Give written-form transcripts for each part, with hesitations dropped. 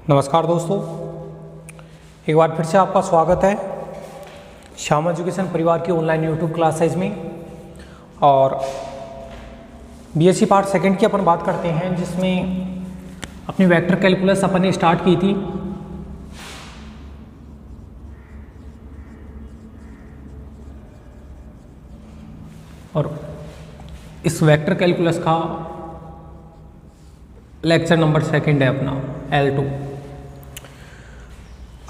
नमस्कार दोस्तों, एक बार फिर से आपका स्वागत है श्याम एजुकेशन परिवार की ऑनलाइन यूट्यूब क्लासेज में। और बीएससी पार्ट सेकंड की अपन बात करते हैं, जिसमें अपनी वेक्टर कैलकुलस अपन ने स्टार्ट की थी। और इस वेक्टर कैलकुलस का लेक्चर नंबर सेकंड है अपना L2।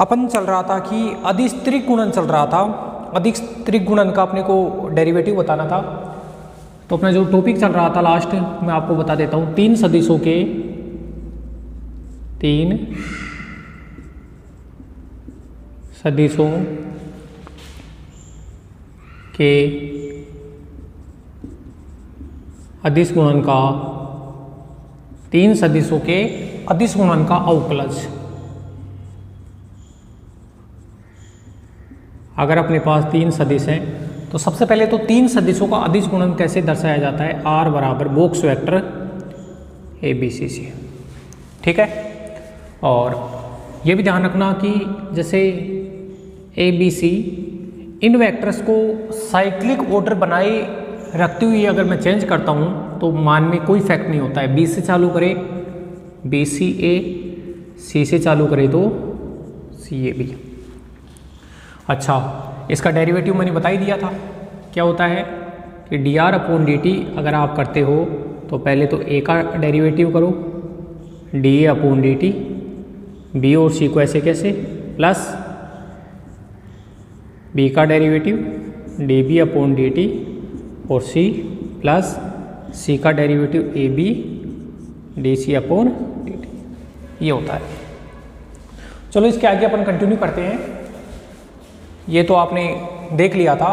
अपन चल रहा था कि अदिश त्रिक गुणन चल रहा था। अदिश त्रिक गुणन का अपने को डेरिवेटिव बताना था। तो अपना जो टॉपिक चल रहा था लास्ट मैं आपको बता देता हूँ, तीन सदिशों के अदिश गुणन का, तीन सदिशों के अदिश गुणन का अवकलज। अगर अपने पास तीन सदिश हैं तो सबसे पहले तो तीन सदिशों का अदिश गुणन कैसे दर्शाया जाता है, R बराबर बॉक्स वेक्टर ABC से। ठीक है। और ये भी ध्यान रखना कि जैसे ABC इन वेक्टर्स को साइक्लिक ऑर्डर बनाए रखते हुए अगर मैं चेंज करता हूँ तो मान में कोई इफेक्ट नहीं होता है। B से चालू करें BCA, C से चालू करें तो CAB। अच्छा, इसका डेरिवेटिव मैंने बता ही दिया था। क्या होता है कि dr/dt अगर आप करते हो तो पहले तो A का डेरिवेटिव करो, dA/dt, B और C को ऐसे कैसे, प्लस B का डेरिवेटिव dB/dt और C, प्लस C का डेरिवेटिव AB dC/dt। ये होता है। चलो इसके आगे अपन कंटिन्यू करते हैं। ये तो आपने देख लिया था।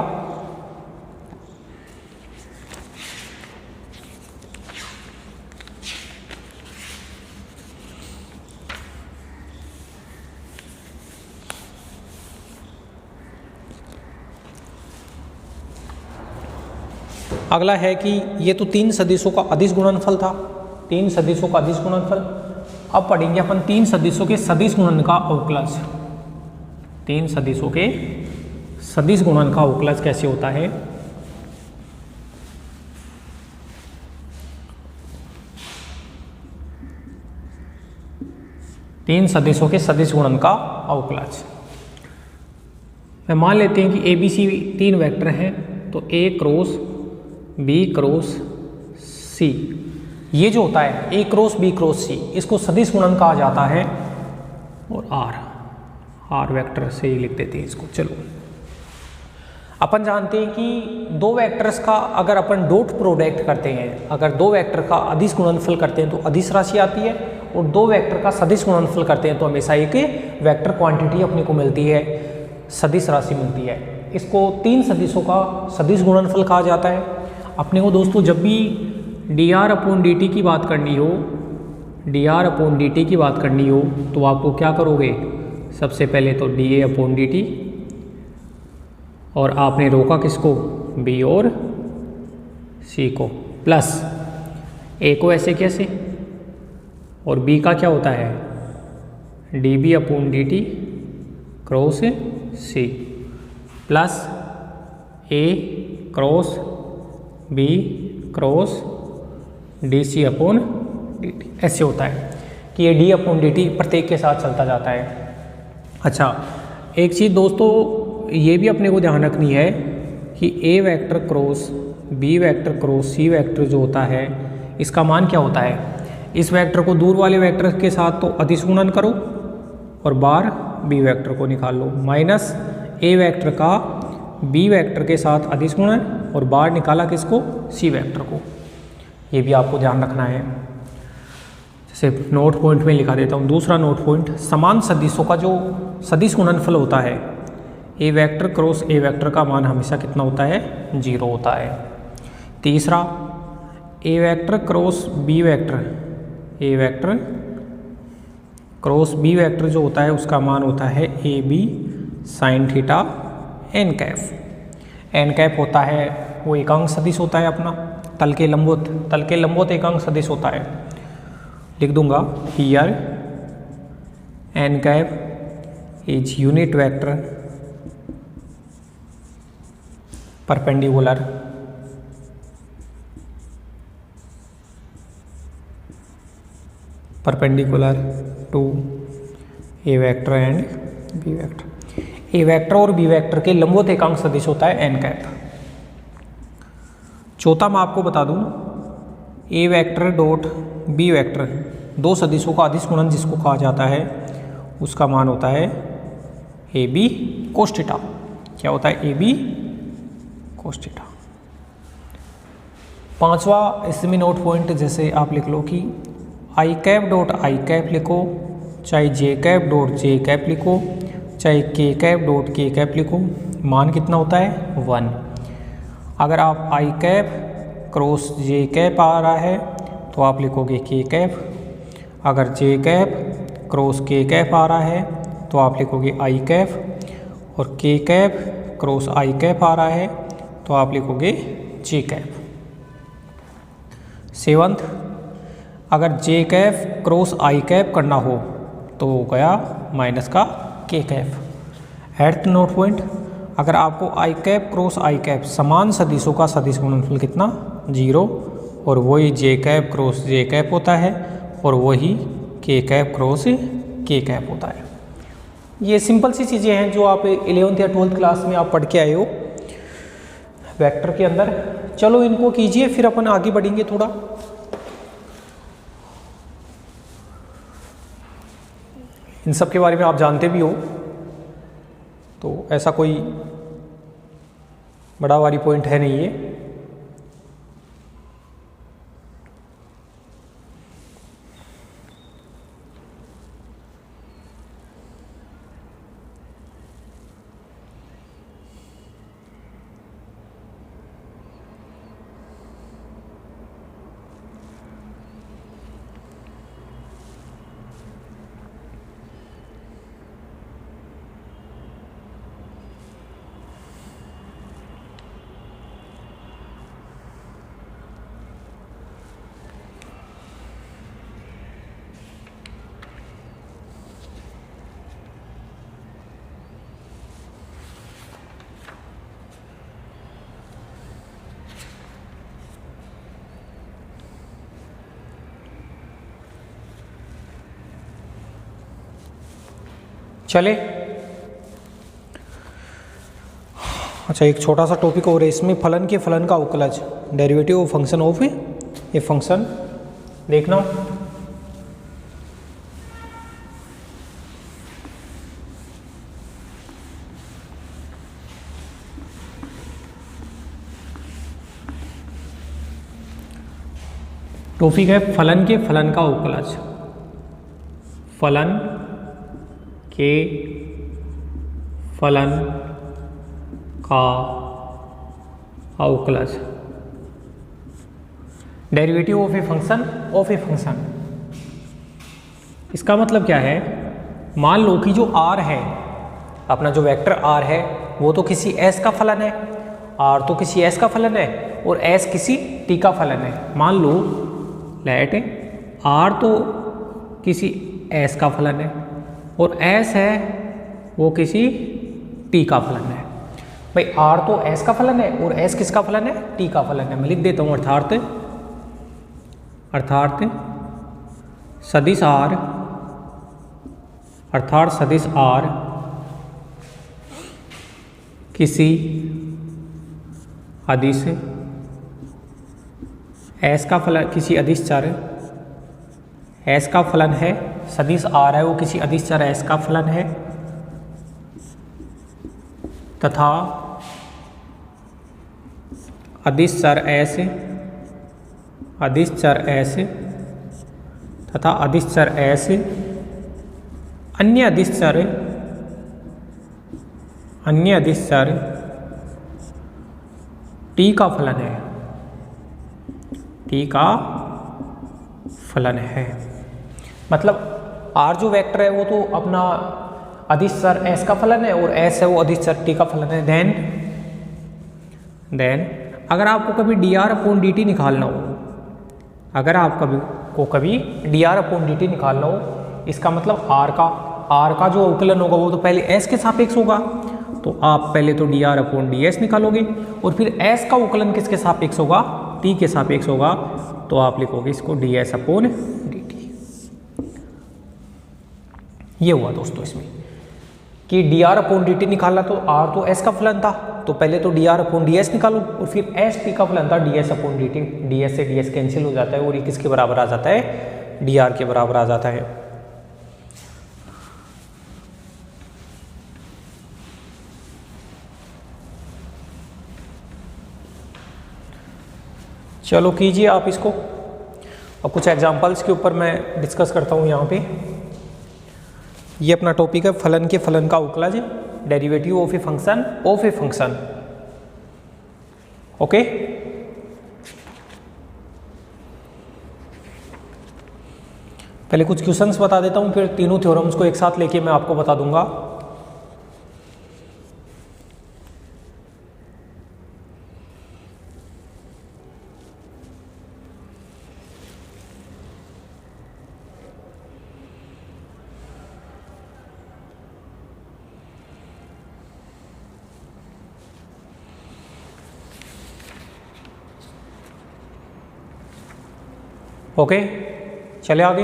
अगला है कि ये तो तीन सदिशों का अदिश गुणनफल था, तीन सदिशों का अदिश गुणनफल। अब पढ़ेंगे अपन तीन सदिशों के सदिश गुणन का अवकलज। तीन सदिशों के सदिश गुणन का अवकलज कैसे होता है। तीन सदिशों के सदिश गुणन का अवकलज। मैं मान लेते हैं कि ABC तीन वेक्टर हैं, तो A cross B cross C, ये जो होता है A cross B cross C, इसको सदिश गुणन कहा जाता है। और R वेक्टर से ही लिख देते हैं इसको। चलो, अपन जानते हैं कि दो वेक्टर्स का अगर अपन डॉट प्रोडक्ट करते हैं, अगर दो वेक्टर का अदिश गुणनफल करते हैं तो अदिश राशि आती है, और दो वेक्टर का सदिश गुणनफल करते हैं तो हमेशा एक वेक्टर क्वांटिटी अपने को मिलती है, सदिश राशि मिलती है। इसको तीन सदिशों का सदिश गुणनफल कहा जाता है। अपने को दोस्तों जब भी dr/dt की बात करनी हो, dr/dt की बात करनी हो तो आपको क्या करोगे, सबसे पहले तो dA/dt, और आपने रोका किसको, B और C को, प्लस A को ऐसे कैसे, और B का क्या होता है dB/dt cross C, plus A cross B cross dC/dt। ऐसे होता है कि ये d/dt प्रत्येक के साथ चलता जाता है। अच्छा, एक चीज़ दोस्तों ये भी अपने को ध्यान रखनी है कि A vector cross B vector cross C vector जो होता है, इसका मान क्या होता है। इस वेक्टर को दूर वाले वेक्टर के साथ तो अदिश गुणन करो और बाहर B वेक्टर को निकाल लो, माइनस A वेक्टर का B वेक्टर के साथ अदिश गुणन और बाहर निकाला किसको, C वेक्टर को। ये भी आपको ध्यान रखना है। जैसे नोट पॉइंट में लिखा देता हूँ। दूसरा नोट पॉइंट, समान सदिशों का जो सदिश गुणनफल होता है, A vector cross A vector का मान हमेशा कितना होता है, 0 होता है। तीसरा, A vector cross B vector, A vector cross B vector जो होता है उसका मान होता है AB sine theta n cap होता है, वो एकांक सदिश होता है अपना, तल के लंबवत एकांक सदिश होता है। लिख दूंगा here n cap is unit vector perpendicular to a vector and b vector. A vector और बी वेक्टर के लंबवत एकांक सदिश होता है एन कैप। चौथा मैं आपको बता दूं, ए वेक्टर डॉट बी वेक्टर, दो सदिशों का अदिश गुणन जिसको कहा जाता है, उसका मान होता है ए बी कोस थीटा। क्या होता है? A b cos theta. पांचवा इसमें नोट पॉइंट जैसे आप लिख लो कि i cap dot i cap लिखो, चाहे j cap dot j cap लिखो, चाहे के कैप डॉट के कैप लिखो, मान कितना होता है? 1। अगर आप आई कैप क्रॉस जे कैप आ रहा है तो आप लिखोगे के कैप। अगर जे कैप क्रॉस के कैप आ रहा है तो आप लिखोगे आई कैप। और के कैप क्रॉस आई कैप आ रहा है तो आप लिखोगे जे कैप। 7th, अगर जे कैप क्रॉस आई कैप करना हो तो हो गया माइनस का के कैप। 8th नोट पॉइंट, अगर आपको आई कैप क्रॉस आई कैप समान सदिशों का सदिश गुणनफल कितना? 0, और वही जे कैप क्रॉस जे कैप होता है और वही के कैप क्रॉस के कैप होता है। ये सिंपल सी चीज़ें हैं जो आप 11th या 12th क्लास में आप पढ़ के आए हो वेक्टर के अंदर। चलो इनको कीजिए, फिर अपन आगे बढ़ेंगे थोड़ा। इन सब के बारे में आप जानते भी हो, तो ऐसा कोई बड़ा भारी पॉइंट है नहीं ये। चले, अच्छा एक छोटा सा टॉपिक और है इसमें, फलन के फलन का अवकलज, derivative of function of a function. देखना टॉपिक है फलन के फलन का अवकलज। फलन के फलन का अवकलज, डेरिवेटिव ऑफ ए फंक्शन। इसका मतलब क्या है? मान लो कि जो r है, अपना जो वेक्टर r है, वो तो किसी s का फलन है, r तो किसी s का फलन है और s किसी t का फलन है। मान लो लेट r तो किसी s का फलन है और s है वो किसी t का फलन है। भाई r तो s का फलन है और s किसका फलन है? t का फलन है। मैं लिख देता हूँ अर्थात सदिश r, अर्थात सदिश r किसी अदिश s का फलन, किसी अदिश चर s का फलन है। सदिश r है वो किसी अदिश चर s का फलन है तथा अदिश चर s तथा अदिश चर s अन्य अदिश चर t का फलन है, t का फलन है। मतलब r जो वेक्टर है वो तो अपना अदिश चर s का फलन है और s है वो अदिश चर t का फलन है। देन अगर आपको कभी dr/dt निकालना हो, अगर आप कभी dr/dt निकालना हो, इसका मतलब r का आर का जो अवकलन होगा वो तो पहले एस के सापेक्ष होगा, तो आप पहले तो D r upon D S निकालोगे और फिर एस का अवकलन किसके सापेक्ष होगा, टी के सापेक्ष होगा, तो आप लिखोगे इसको D S upon d t. ये हुआ दोस्तों इसमें कि D r upon d T निकालना, तो आर तो एस का फलन था, तो पहले तो D r upon D S निकालो और फिर एस टी का फलन था D S upon d t. D S से डी एस कैंसिल हो जाता है और ये किसके बराबर आ जाता है, डी आर के बराबर आ जाता है। चलो कीजिए आप इसको। अब कुछ एग्जांपल्स के ऊपर मैं डिस्कस करता हूँ यहाँ पे। ये अपना टॉपिक है फलन के फलन का अवकलज, derivative of a function. Okay, पहले कुछ क्वेश्चंस बता देता हूँ, फिर तीनों थ्योरम्स को एक साथ लेके मैं आपको बता दूंगा। ओके, चले आगे।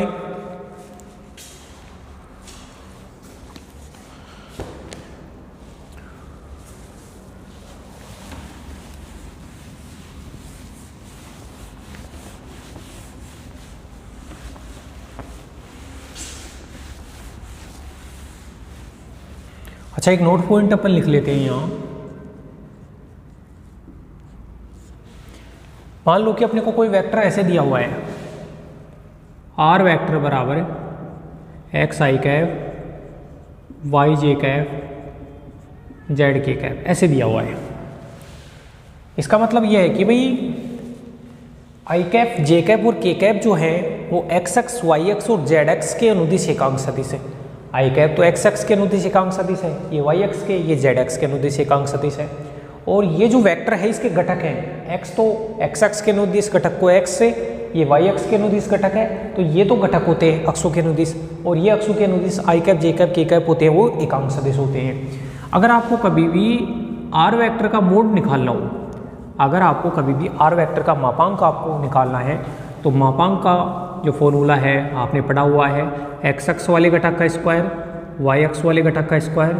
अच्छा, एक नोट पॉइंट अपन लिख लेते हैं यहाँ। मान लो कि अपने को कोई वेक्टर ऐसे दिया हुआ है, आर वेक्टर बराबर एक्स आई कैप वाई जे कैप जेड के कैप, ऐसे दिया हुआ है। इसका मतलब यह है कि भाई आई कैप जे कैप और के कैप जो है वो एक्स एक्स वाई एक्स और जेड एक्स के अनुदिश एकांक सदिश है। आई कैप तो एक्स एक्स के अनुदिश एकांक सदिश है, ये वाई एक्स के, ये जेड एक्स के अनुदिश एकांक सदिश है। और ये जो वेक्टर है इसके घटक हैं, एक्स तो एक्स एक्स के अनुदिश घटक को एक्स से, ये वाई एक्स के अनुदिश घटक है, तो ये तो घटक होते हैं अक्षों के अनुदिश, और ये अक्षों के अनुदिश आई कैप जे कैप के कैप होते हैं, वो एकांक सदिश होते हैं। अगर आपको कभी भी आर वेक्टर का मोड निकालना हो, अगर आपको कभी भी आर वेक्टर का मापांक आपको निकालना है, तो मापांक का जो फॉर्मूला है आपने पढ़ा हुआ है, एक्स एक्स वाले घटक का स्क्वायर, वाई एक्स वाले घटक का स्क्वायर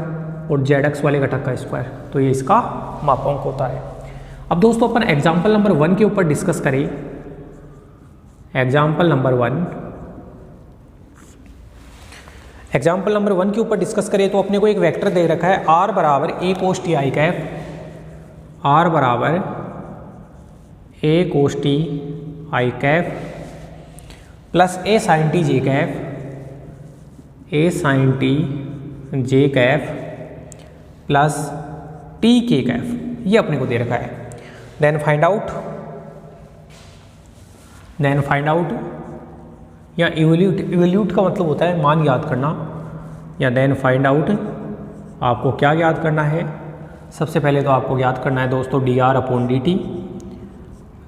और जेड एक्स वाले घटक का स्क्वायर, तो ये इसका मापांक होता है। अब दोस्तों अपन एग्जाम्पल नंबर 1 के ऊपर डिस्कस करें। एग्जाम्पल नंबर 1 के ऊपर डिस्कस करें तो अपने को एक वेक्टर दे रखा है आर बराबर a cos t i cap, r बराबर a cos t i cap plus a sine t j cap, a sine t j cap plus t k cap, ये अपने को दे रखा है। देन फाइंड आउट या इवैल्यूट का मतलब होता है मान याद करना, या देन फाइंड आउट आपको क्या याद करना है। सबसे पहले तो आपको याद करना है दोस्तों d r upon d t,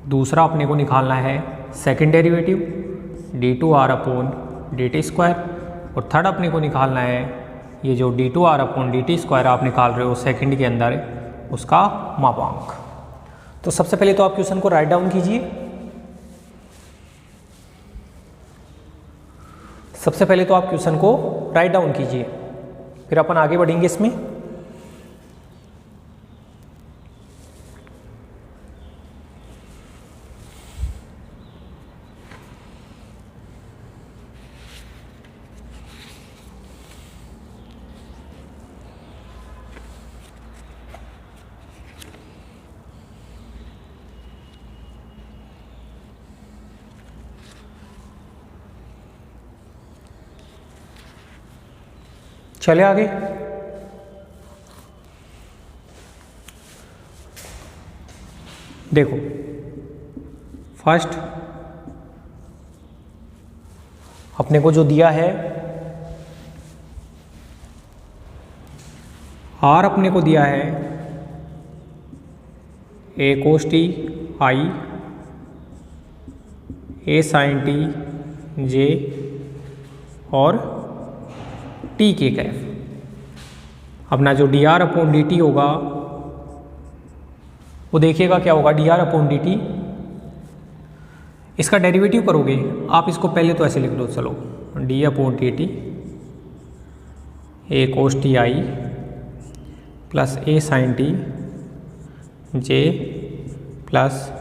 दूसरा अपने को निकालना है second derivative d two r upon d t square, और थर्ड अपने को निकालना है ये जो d two r upon d t square आप निकाल रहे हो सेकेंड के अंदर, उसका मापांक। तो सबसे पहले तो आप क्वेश्चन को राइट डाउन कीजिए। सबसे पहले तो आप क्वेश्चन को राइट डाउन कीजिए, फिर अपन आगे बढ़ेंगे इसमें। चले आगे। देखो फर्स्ट अपने को जो दिया है आर, अपने को दिया है a cos t i, a sine t j और टी के कैफ। अपना जो d r upon d t होगा वो देखिएगा क्या होगा, d r upon d t. इसका डेरिवेटिव करोगे आप, इसको पहले तो ऐसे लिख लो, चलो d upon t t a cos t i plus a sine t j plus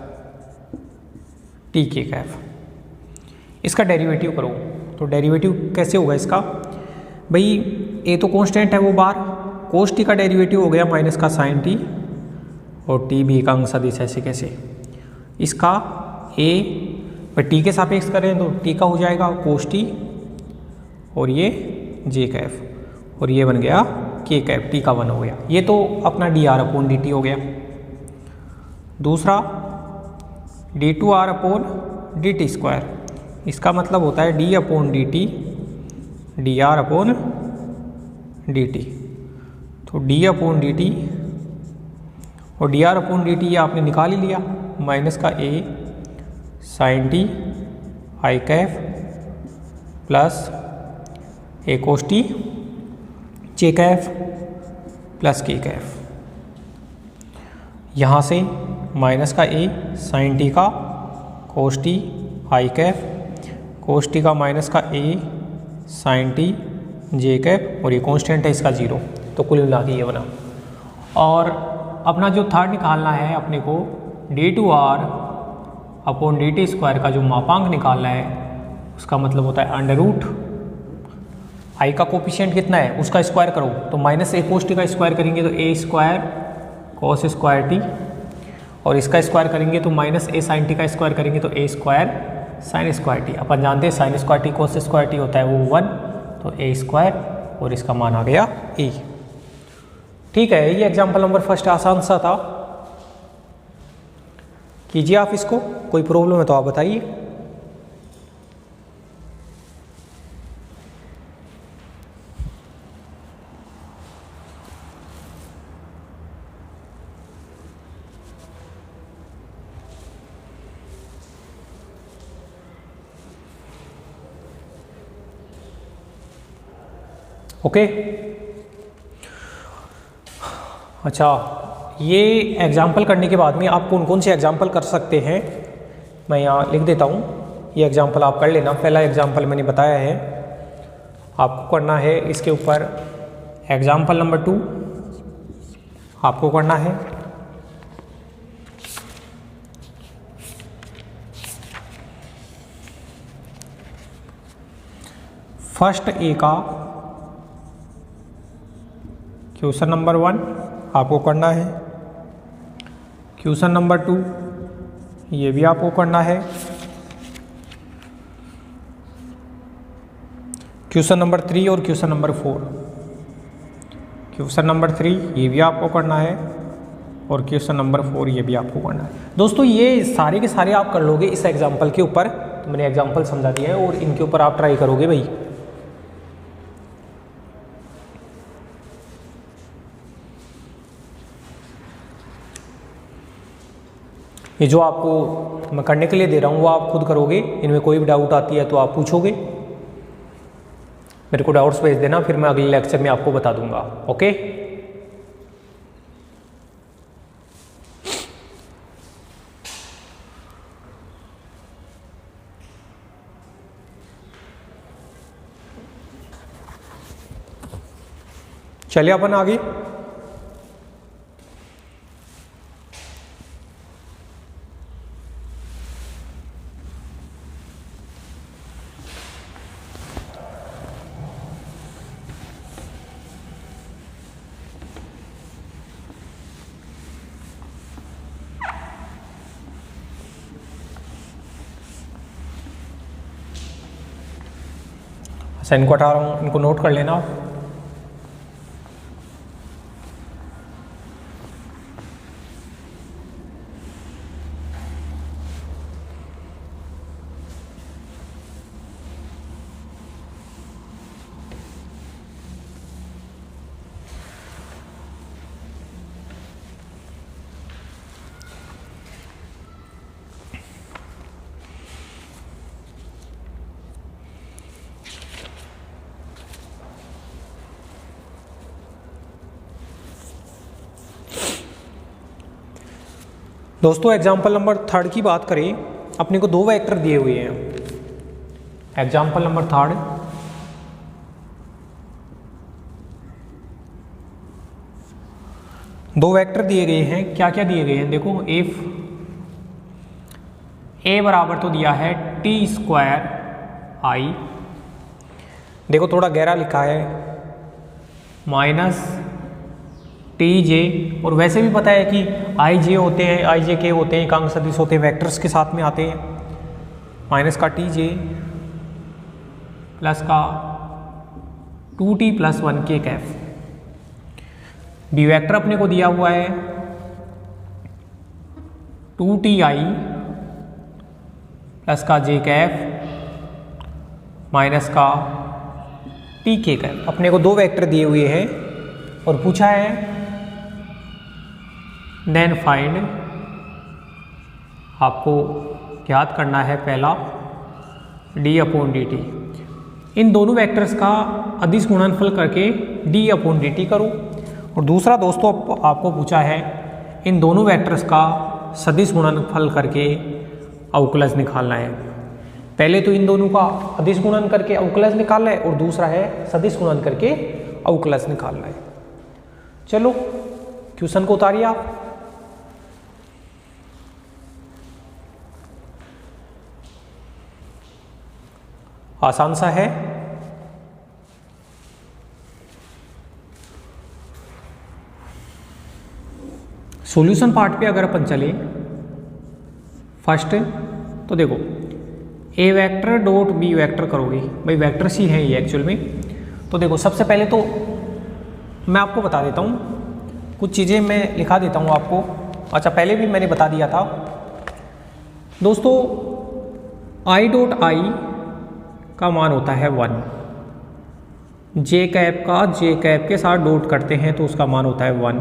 t k cap. इसका डेरिवेटिव करो तो डेरिवेटिव कैसे होगा इसका, भाई ए तो कांस्टेंट है वो बार, कोस टी का डेरिवेटिव हो गया माइनस का साइन टी और टी भी एक अंक सदिश, ऐसे कैसे। इसका ए पर टी के सापेक्ष करें तो टी का हो जाएगा कोस टी और ये जे कैफ और ये बन गया के कैफ, टी का 1 हो गया। ये तो अपना d r upon d t हो गया। दूसरा d two r upon d t square, इसका मतलब होता है d upon d t d r upon d t. तो डी अपॉन डी टी और d r upon d t ये आपने निकाल ही लिया, माइनस का a sine t i cap plus a cos t j cap plus k cap. यहाँ से माइनस का ए साइन टी का cos t i cap, cos t का माइनस का a sine t j cap और ये constant है इसका 0, तो कुल मिला के ये बना। और अपना जो थर्ड निकालना है अपने को d two r upon d t square का जो मापांक निकालना है, उसका मतलब होता है अंडर रूट आई का कोफिशिएंट कितना है उसका स्क्वायर करो, तो माइनस ए कोस टी का स्क्वायर करेंगे तो ए स्क्वायर कोस स्क्वायर टी और इसका स्क्वायर करेंगे तो माइनस ए साइन टी का स्क्वायर करेंगे तो ए स्क्वायर साइन स्क्वायर टी। अपन जानते हैं sine square T cos square T होता है वो 1, तो ए स्क्वायर और इसका मान आ गया ए। ठीक है, ये एग्जाम्पल नंबर फर्स्ट आसान सा था, कीजिए आप इसको, कोई प्रॉब्लम है तो आप बताइए। ओके अच्छा, ये एग्जाम्पल करने के बाद में आप कौन कौन से एग्जाम्पल कर सकते हैं मैं यहाँ लिख देता हूँ। ये एग्जाम्पल आप कर लेना। पहला एग्जाम्पल मैंने बताया है, आपको करना है इसके ऊपर एग्जाम्पल नंबर 2 आपको करना है। फर्स्ट ए का क्वेश्चन नंबर 1 आपको करना है, क्वेश्चन नंबर 2 ये भी आपको करना है, क्वेश्चन नंबर 3 और क्वेश्चन नंबर 4। क्वेश्चन नंबर 3 ये भी आपको करना है और क्वेश्चन नंबर 4 ये भी आपको करना है। दोस्तों ये सारे के सारे आप कर लोगे इस एग्जाम्पल के ऊपर, तो मैंने एग्जाम्पल समझा दिया है और इनके ऊपर आप ट्राई करोगे भाई। ये जो आपको मैं करने के लिए दे रहा हूँ वो आप खुद करोगे, इनमें कोई भी डाउट आती है तो आप पूछोगे, मेरे को डाउट्स भेज देना, फिर मैं अगले लेक्चर में आपको बता दूंगा। ओके, चलिए अपन आगे। अच्छा, इनको हटा रहा हूँ, इनको नोट कर लेना। दोस्तों एग्जाम्पल नंबर 3 की बात करें, अपने को 2 वेक्टर दिए हुए हैं। एग्जाम्पल नंबर 3, दो वेक्टर दिए गए हैं। क्या क्या दिए गए हैं देखो, इफ ए बराबर तो दिया है t² i, देखो थोड़ा गहरा लिखा है, -tj, और वैसे भी पता है कि ij होते हैं, ijk होते हैं, एकांक सदिश होते हैं, वेक्टर्स के साथ में आते हैं। माइनस का tj प्लस का 2t + 1 k Kaif. B vector अपने को दिया हुआ है 2ti प्लस का j कैफ माइनस का t k कैफ। अपने को 2 वेक्टर दिए हुए हैं और पूछा है देन फाइंड, आपको याद करना है पहला d/dt। इन दोनों वेक्टर्स का अदिश गुणनफल करके d/dt करो। और दूसरा दोस्तों आपको पूछा है इन दोनों वेक्टर्स का सदिश गुणनफल करके अवकलज निकालना है। पहले तो इन दोनों का अदिश गुणन करके अवकलज निकालना है और दूसरा है सदिश गुणन करके अवकलज निकालना है। चलो क्वेश्चन को उतारिए आप। आसान सा है। सॉल्यूशन पार्ट पे अगर अपन चले फर्स्ट, तो देखो ए वेक्टर डॉट बी वेक्टर करोगे, भाई वेक्टर सी है ये एक्चुअल में। तो देखो सबसे पहले तो मैं आपको बता देता हूँ, कुछ चीज़ें मैं लिखा देता हूँ आपको। अच्छा पहले भी मैंने बता दिया था दोस्तों, i.i का मान होता है 1, जे कैप का जे कैप के साथ डॉट करते हैं तो उसका मान होता है 1,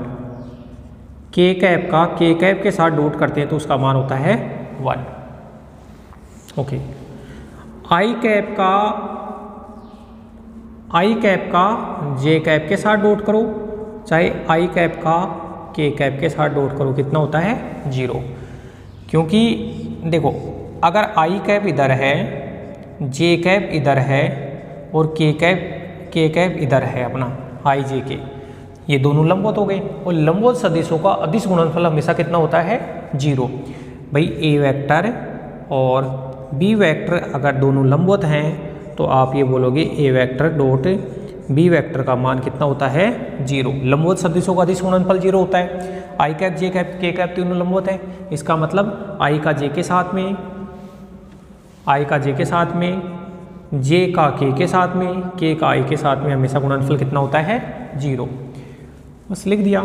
के कैप का के कैप के साथ डॉट करते हैं तो उसका मान होता है 1। ओके, आई कैप का जे कैप के साथ डॉट करो, चाहे आई कैप का के कैप के साथ डॉट करो, कितना होता है 0। क्योंकि देखो अगर आई कैप इधर है, जे कैप इधर है और के कैप इधर है अपना आई जे के, ये दोनों लंबवत हो गए और लंबवत सदिशों का अदिश गुणनफल हमेशा कितना होता है 0। भाई ए वेक्टर और बी वेक्टर अगर दोनों लंबवत हैं तो आप ये बोलोगे ए वेक्टर डॉट बी वेक्टर का मान कितना होता है 0। लंबवत सदिशों का अदिश गुणनफल 0 होता है। आई कैप जे कैप के कैप तीनों लंबवत है, इसका मतलब आई का जे के साथ में, आई का जे के साथ में, जे का के साथ में, के का आई के साथ में हमेशा गुणनफल कितना होता है 0। बस लिख दिया।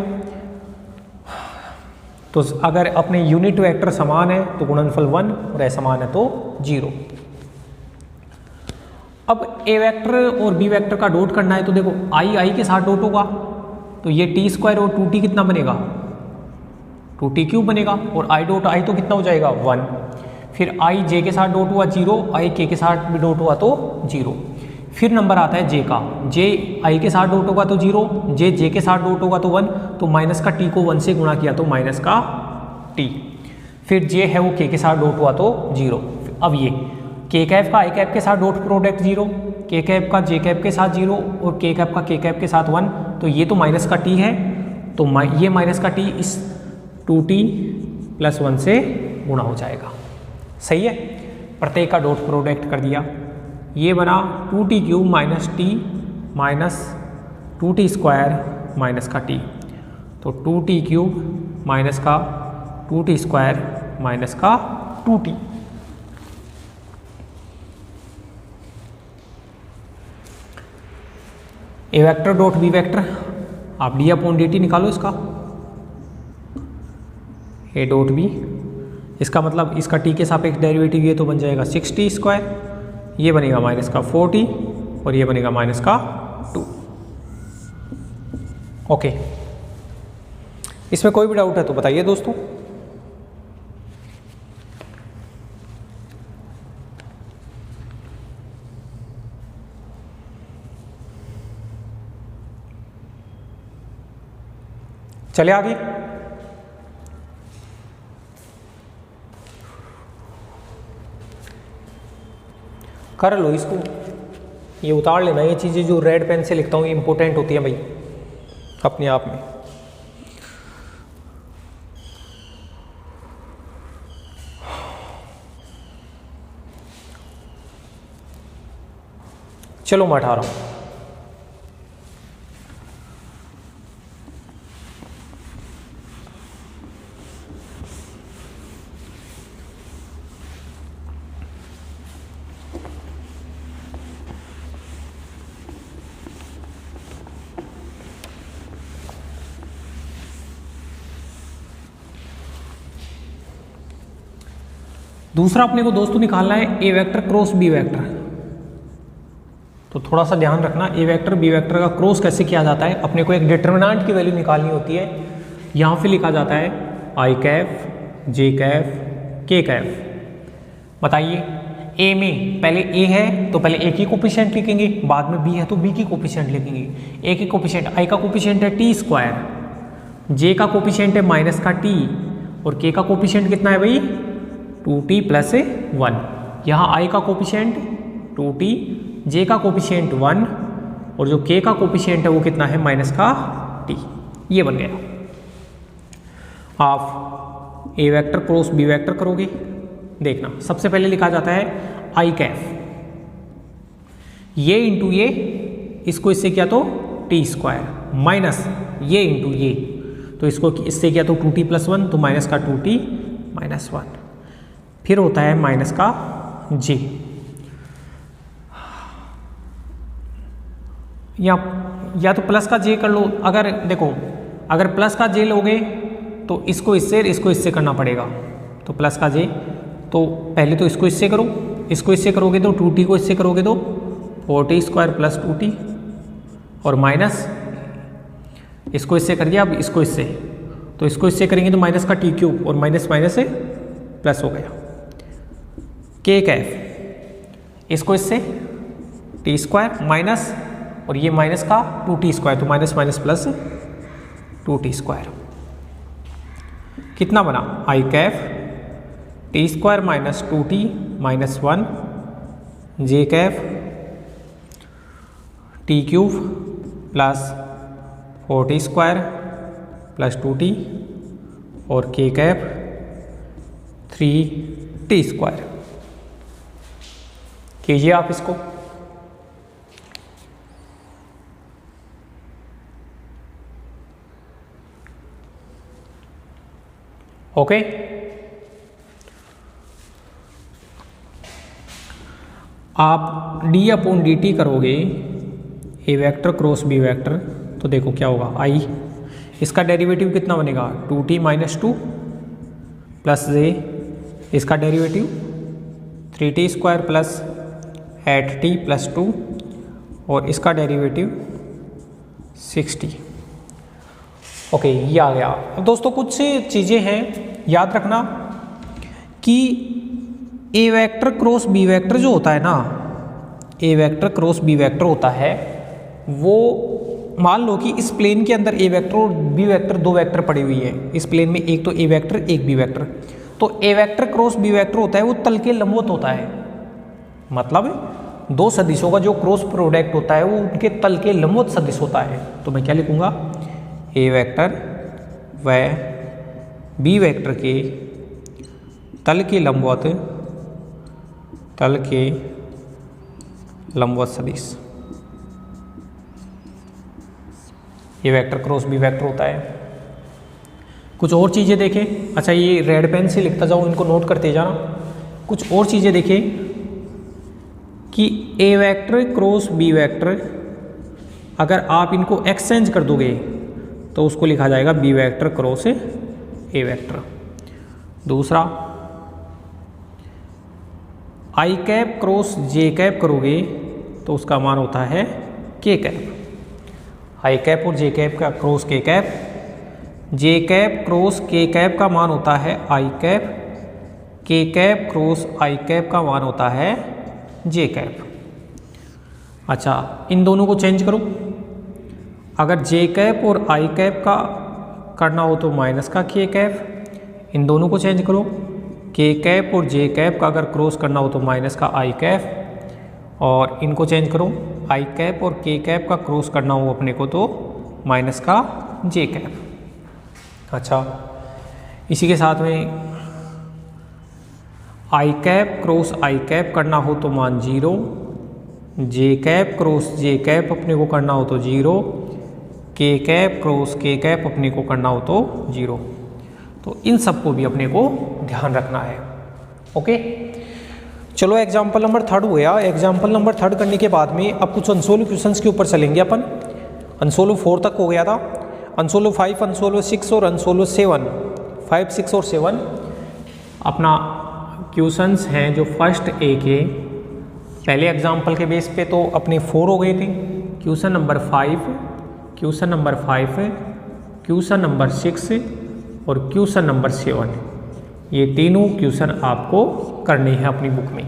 तो अगर अपने यूनिट वेक्टर समान है तो गुणनफल 1 और असमान है तो 0। अब ए वेक्टर और बी वेक्टर का डॉट करना है तो देखो आई के साथ डॉट होगा तो ये t² और 2t कितना बनेगा 2t³ बनेगा और i.i तो कितना हो जाएगा 1। फिर आई जे के साथ डॉट हुआ 0, आई के साथ भी डॉट हुआ तो 0। फिर नंबर आता है जे का, जे आई के साथ डॉट होगा तो 0, जे के साथ डॉट होगा तो 1, तो माइनस का t को 1 से गुणा किया तो माइनस का t। फिर जे है वो के साथ डॉट हुआ तो 0। अब ये के कैप का आई कैप के साथ डॉट प्रोडक्ट 0, के कैप का जे कैप के साथ 0 और के कैप का के कैप के साथ 1, तो ये तो माइनस का t है, तो ये माइनस का t इस 2t + 1 से गुणा हो जाएगा। सही है, प्रत्येक का डॉट प्रोडक्ट कर दिया, ये बना 2t³ minus t minus 2t² minus का t, तो 2t³ माइनस का 2t² माइनस का 2t। ए वेक्टर डॉट बी वेक्टर, आप d/dt निकालो इसका, ए डॉट बी, इसका मतलब इसका t के सापेक्ष डेरिवेटिव ये तो बन जाएगा 6t², ये बनेगा माइनस का 4t और ये बनेगा माइनस का 2। ओके, इसमें कोई भी डाउट है तो बताइए दोस्तों। चले आगे। कर लो इसको, ये उतार लेना। ये चीज़ें जो रेड पेन से लिखता हूँ ये इंपॉर्टेंट होती है भाई अपने आप में। चलो मैं उठा रहा हूँ। दूसरा अपने को दोस्तों निकालना है ए वेक्टर क्रॉस बी वेक्टर। तो थोड़ा सा ध्यान रखना, ए वेक्टर बी वेक्टर का क्रॉस कैसे किया जाता है। अपने को एक डिटर्मिनेंट की वैल्यू निकालनी होती है। यहाँ पे लिखा जाता है आई कैफ जे कैफ के कैफ। बताइए ए में पहले ए है तो पहले ए की कोफिशिएंट लिखेंगे, बाद में बी है तो बी की कोफिशिएंट लिखेंगे। ए की कोफिशिएंट आई का कोफिशिएंट है टी स्क्वायर, जे का कोफिशिएंट है माइनस का टी, और के का कोफिशिएंट कितना है भाई 2t प्लस 1। यहाँ आई का कोफिशिएंट 2t, जे का कोफिशिएंट 1 और जो के का कोफिशिएंट है वो कितना है माइनस का t। ये बन गया। आप ए वेक्टर क्रॉस बी वेक्टर करोगे, देखना सबसे पहले लिखा जाता है आई कैफ, ये इंटू ये, इसको इससे किया तो टी स्क्वायर, माइनस ये इंटू ये, तो इसको इससे किया तो 2t प्लस 1 तो माइनस का 2t माइनस 1, फिर होता है माइनस का जे। या तो प्लस का जे कर लो। अगर देखो अगर प्लस का जे लोगे तो इसको इससे करना पड़ेगा। तो प्लस का जे, तो पहले तो इसको इससे करो, इसको इससे करोगे तो 2t को इससे करोगे तो 4t स्क्वायर प्लस 2t, और माइनस इसको इससे कर दिया। अब इसको इससे, तो इसको इससे करेंगे तो माइनस का टी क्यूब, और माइनस माइनस से प्लस हो गया। के कैफ, इसको इससे टी स्क्वायर माइनस, और ये माइनस का 2t स्क्वायर, तो minus minus plus 2t square. कितना बना i cap t square minus 2t minus 1, j cap t cube plus 4t square plus 2t, और के कैफ 3t स्क्वायर। कीजिए आप इसको। ओके, आप डी अपॉन डी टी करोगे ए वेक्टर क्रॉस बी वेक्टर, तो देखो क्या होगा आई, इसका डेरिवेटिव कितना बनेगा 2t माइनस 2 प्लस जे, इसका derivative 3t square plus 8t plus 2, और इसका डेरिवेटिव 6t। ओके, ये आ गया। अब दोस्तों कुछ चीज़ें हैं याद रखना कि ए वेक्टर क्रॉस बी वेक्टर जो होता है ना, ए वेक्टर क्रॉस बी वेक्टर होता है, वो मान लो कि इस प्लेन के अंदर ए वेक्टर और बी वेक्टर दो वेक्टर पड़ी हुई है। इस प्लेन में एक तो ए वेक्टर एक बी वेक्टर, तो ए वेक्टर क्रॉस बी वेक्टर होता है वो तल के लंबवत होता है। मतलब दो सदिशों का जो क्रॉस प्रोडक्ट होता है वो उनके तल के लंबवत सदिश होता है। तो मैं क्या लिखूंगा, ए वेक्टर व बी वेक्टर के तल के लंबवत सदिश, ये वेक्टर क्रॉस बी वेक्टर होता है। कुछ और चीज़ें देखें। अच्छा, ये रेड पेन से लिखता जाओ, इनको नोट करते जाना। कुछ और चीज़ें देखें कि ए वेक्टर क्रॉस बी वेक्टर, अगर आप इनको एक्सचेंज कर दोगे तो उसको लिखा जाएगा b vector cross a vector. दूसरा, i cap cross j cap करोगे तो उसका मान होता है के कैप। आई कैप और जे कैप का क्रॉस के कैप, जे कैप क्रॉस के कैप का मान होता है आई कैप, के कैप क्रॉस आई कैप का मान होता है जे कैप। अच्छा, इन दोनों को चेंज करो। अगर जे कैप और आई कैप का करना हो तो माइनस का के कैप, इन दोनों को चेंज करो। के कैप और जे कैप का अगर क्रॉस करना हो तो माइनस का आई कैप, और इनको चेंज करो, आई कैप और के कैप का क्रॉस करना हो अपने को तो माइनस का जे कैप। अच्छा, इसी के साथ में आई कैप क्रॉस आई कैप करना हो तो मान 0, जे कैप क्रॉस जे कैप अपने को करना हो तो 0, के कैप क्रॉस के कैप अपने को करना हो तो 0। तो इन सब को भी अपने को ध्यान रखना है। ओके, चलो एग्जाम्पल नंबर 3 हो गया। एग्जाम्पल नंबर 3 करने के बाद में अब कुछ अनसोल्व क्वेश्चंस के ऊपर चलेंगे अपन। अनसोल्व 4 तक हो गया था, अनसोल्व 5, अनसोल्व 6 और अनसोल्व 7, 5, 6 और 7 अपना क्वेश्चंस हैं जो फर्स्ट ए के पहले एग्जाम्पल के बेस पे तो अपने 4 हो गए थे। Question number 5, question number 5, question number 6 और क्वेश्चन नंबर 7, ये तीनों क्वेश्चन आपको करने हैं अपनी बुक में।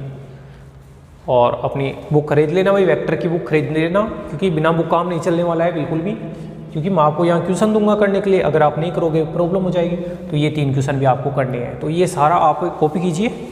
और अपनी बुक खरीद लेना भाई, वेक्टर की बुक खरीद लेना, क्योंकि बिना बुक काम नहीं चलने वाला है बिल्कुल भी, क्योंकि मैं आपको यहाँ क्वेश्चन दूंगा करने के लिए, अगर आप नहीं करोगे प्रॉब्लम हो जाएगी। तो ये 3 क्वेश्चन भी आपको करने हैं, तो ये सारा आप कॉपी कीजिए।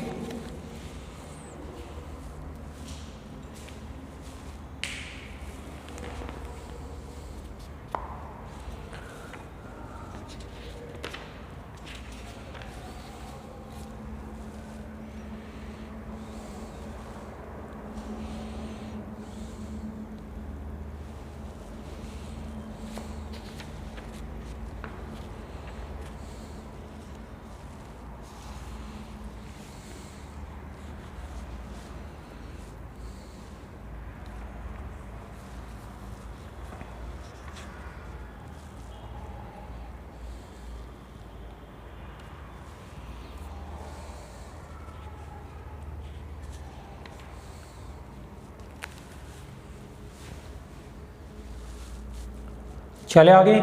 चले आगे।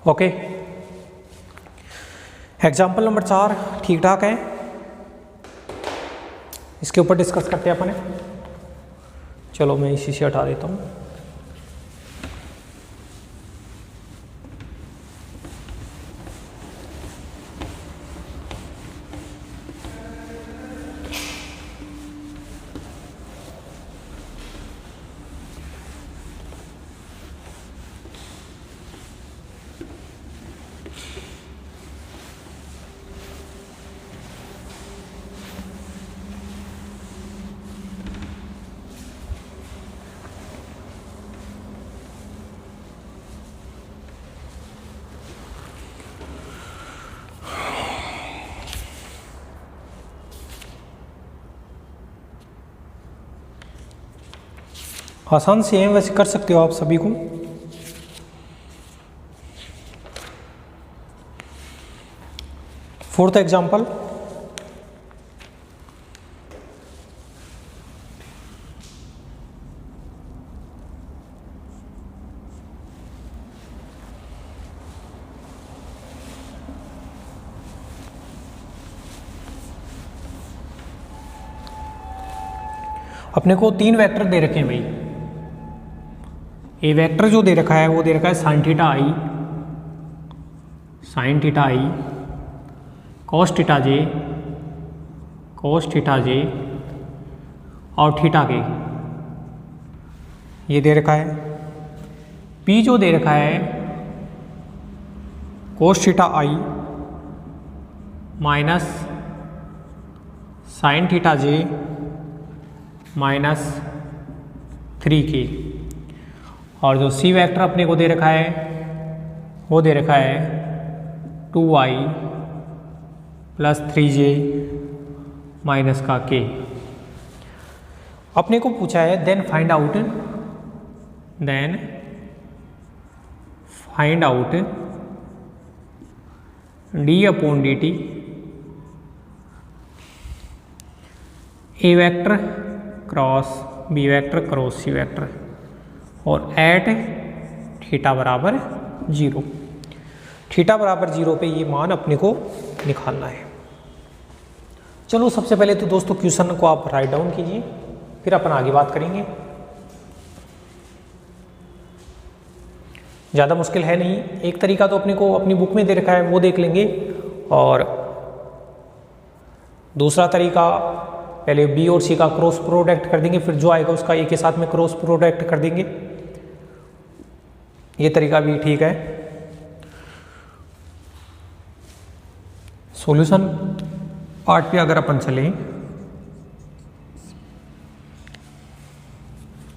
ओके, एग्जाम्पल नंबर 4 ठीक ठाक है, इसके ऊपर डिस्कस करते हैं अपने। चलो मैं इसी से हटा देता हूँ। आसान से है, वैसे कर सकते हो आप सभी को। फोर्थ एग्जाम्पल, अपने को 3 वेक्टर दे रखे हैं भाई। ए वेक्टर जो दे रखा है वो दे रखा है साइन थीटा आई, साइन थीटा आई, कॉस थीटा जे, कॉस थीटा जे और थीटा के, ये दे रखा है। पी जो दे रखा है कॉस थीटा आई माइनस साइन थीटा जे माइनस 3k, और जो सी वेक्टर अपने को दे रखा है वो दे रखा है 2y प्लस 3j माइनस का k। अपने को पूछा है then find out d/dt a vector cross b vector cross c vector और एट थीटा बराबर 0। थीटा बराबर 0 पे ये मान अपने को निकालना है। चलो सबसे पहले तो दोस्तों क्वेश्चन को आप राइट डाउन कीजिए, फिर अपन आगे बात करेंगे। ज़्यादा मुश्किल है नहीं, एक तरीका तो अपने को अपनी बुक में दे रखा है वो देख लेंगे, और दूसरा तरीका पहले बी और सी का क्रॉस प्रोडक्ट कर देंगे, फिर जो आएगा उसका ए के साथ में क्रॉस प्रोडक्ट कर देंगे। ये तरीका भी ठीक है। सॉल्यूशन पार्ट पे अगर अपन चलें,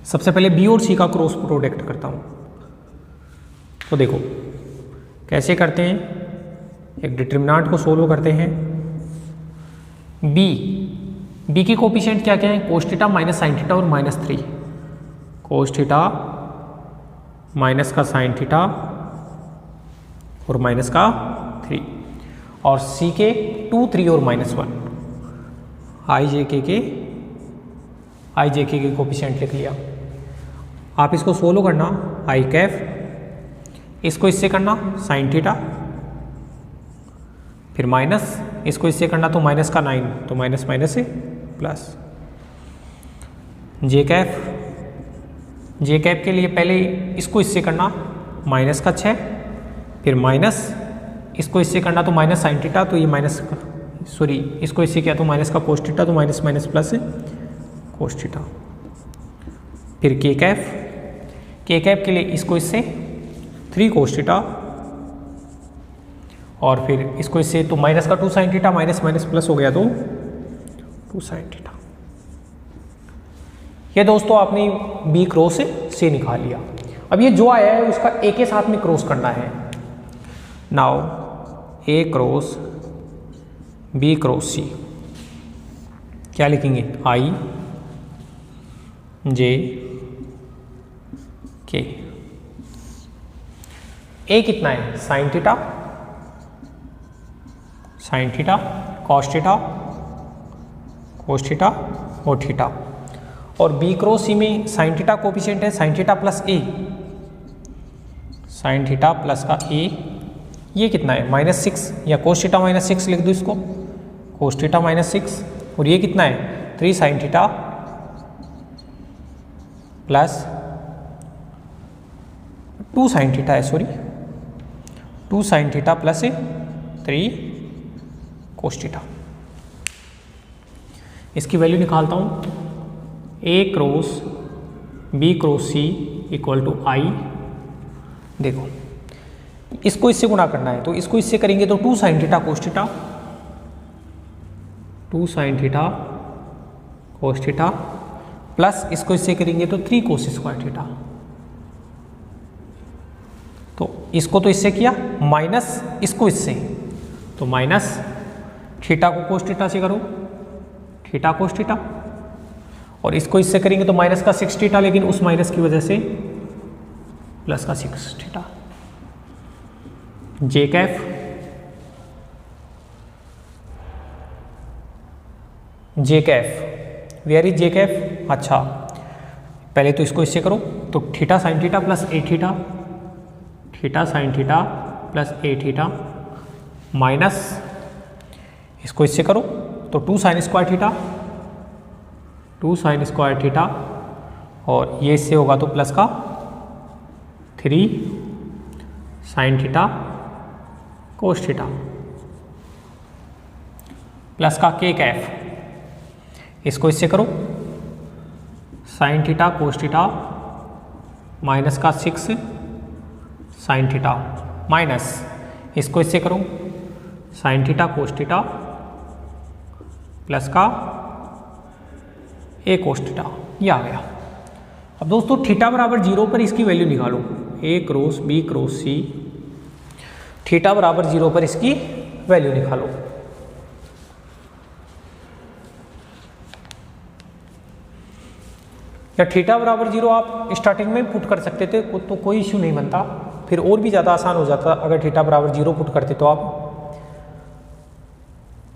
सबसे पहले बी और सी का क्रॉस प्रोडक्ट करता हूं। तो देखो कैसे करते हैं, एक डिटरमिनेंट को सोल्व करते हैं। बी की कोफिशिएंट क्या क्या है, कोस थीटा माइनस साइन थीटा और -3, कोस थीटा माइनस का साइन थीटा और माइनस का 3, और सी के 2, 3 और -1, आई जे के कोफिशिएंट लिख लिया। आप इसको सोल्व करना, आई कैफ, इसको इससे करना साइन थीटा, फिर माइनस, इसको इससे करना तो माइनस का 9, तो माइनस माइनस से प्लस, जे कैप के लिए पहले इसको इससे करना माइनस का 6, फिर माइनस, इसको इससे करना तो माइनस साइन थीटा, तो ये माइनस का, सॉरी इसको इससे किया तो माइनस का कोस थीटा, तो minus minus plus cos theta, फिर के कैप के लिए इसको इससे 3 कोस थीटा, और फिर इसको इससे तो माइनस का 2 sine theta, minus minus plus हो गया तो 2 साइन थीटा। ये दोस्तों आपने बी क्रॉस से निकाल लिया। अब ये जो आया है उसका ए के साथ में क्रॉस करना है। नाउ ए क्रॉस बी क्रॉस सी क्या लिखेंगे, आई जे के। ए कितना है, साइन थीटा कॉस थीटा और थीटा, और बी क्रॉस सी में साइन थीटा कोफिशिएंट है sign theta plus a, sign theta plus का ए, ये कितना है -6, या कोस थीटा -6 लिख दो इसको, कोस थीटा -6, और ये कितना है 3 sine theta plus 2 sine theta है, sorry 2 sine theta plus 3 cos theta. इसकी वैल्यू निकालता हूँ, a cross b cross c equal to i. देखो इसको इससे गुणा करना है, तो इसको इससे करेंगे तो 2 sine theta cos theta, 2 sine theta cos theta, plus इसको इससे करेंगे तो 3 कोस स्क्वायर थीटा। तो इसको तो इससे किया, माइनस इसको इससे, तो माइनस थीटा को कोस थीटा से करो, थीटा कोस थीटा, और इसको इससे करेंगे तो माइनस का 6 थीटा, लेकिन उस माइनस की वजह से प्लस का 6 theta. J cap where is j cap, अच्छा पहले तो इसको इससे करो, तो theta sine theta plus a theta, theta sine theta plus a theta, minus इसको इससे करो तो 2 sine square theta, 2 sine square theta, और ये इससे होगा तो प्लस का 3 sine theta cos theta, plus का के कैफ, इसको इससे करो sine theta cos theta minus का 6 साइन थीटा, माइनस इसको इससे करो sine theta cos theta plus का ए कोस थीटा, ये आ गया। अब दोस्तों थीटा बराबर 0 पर इसकी वैल्यू निकालो, ए क्रॉस बी क्रॉस सी, थीटा बराबर 0 पर इसकी वैल्यू निकालो। या थीटा बराबर 0 आप स्टार्टिंग में पुट कर सकते थे तो कोई इश्यू नहीं बनता, फिर और भी ज़्यादा आसान हो जाता अगर थीटा बराबर 0 पुट करते तो आप।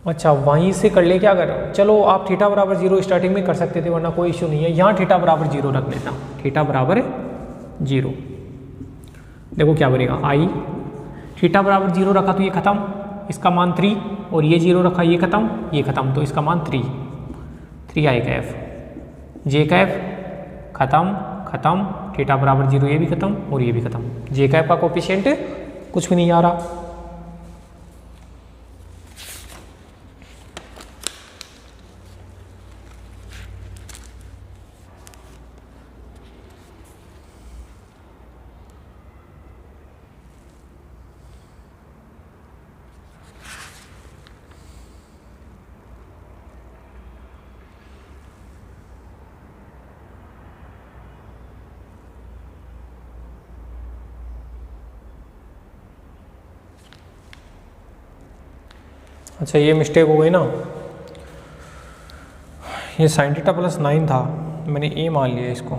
अच्छा वहीं से कर ले क्या, अगर चलो आप थीटा बराबर 0 स्टार्टिंग में कर सकते थे, वरना कोई इश्यू नहीं है। यहाँ थीटा बराबर 0 रख लेना, थीटा बराबर 0, देखो क्या बनेगा, आई थीटा बराबर 0 रखा तो ये खत्म, इसका मान 3, और ये 0 रखा ये खत्म, तो इसका मान 3 आएगा एफ। जे का एफ खत्म, थीटा बराबर 0 ये भी खत्म और ये भी खत्म। जे का एफ का कोफिशिएंट कुछ भी नहीं आ रहा। अच्छा ये मिस्टेक हो गई ना, ये sin थीटा प्लस 9 था, मैंने ए मान लिया इसको।